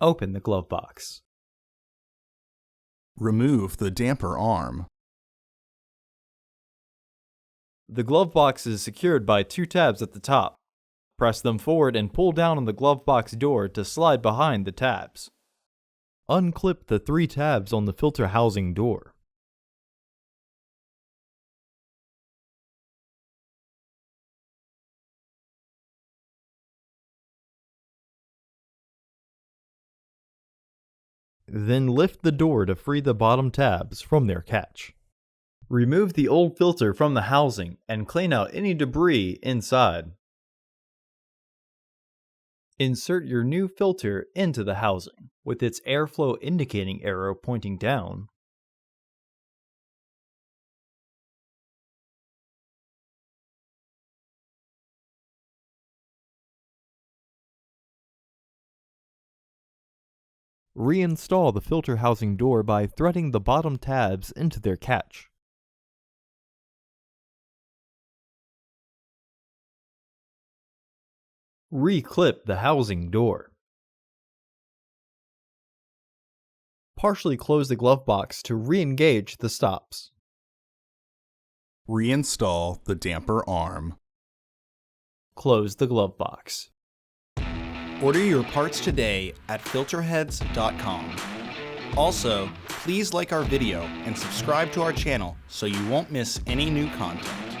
Open the glove box. Remove the damper arm. The glove box is secured by 2 tabs at the top. Press them forward and pull down on the glove box door to slide behind the tabs. Unclip the 3 tabs on the filter housing door. Then lift the door to free the bottom tabs from their catch. Remove the old filter from the housing and clean out any debris inside. Insert your new filter into the housing, with its airflow indicating arrow pointing down. Reinstall the filter housing door by threading the bottom tabs into their catch. Reclip the housing door. Partially close the glove box to re-engage the stops. Reinstall the damper arm. Close the glove box. Order your parts today at filterheads.com. Also, please like our video and subscribe to our channel so you won't miss any new content.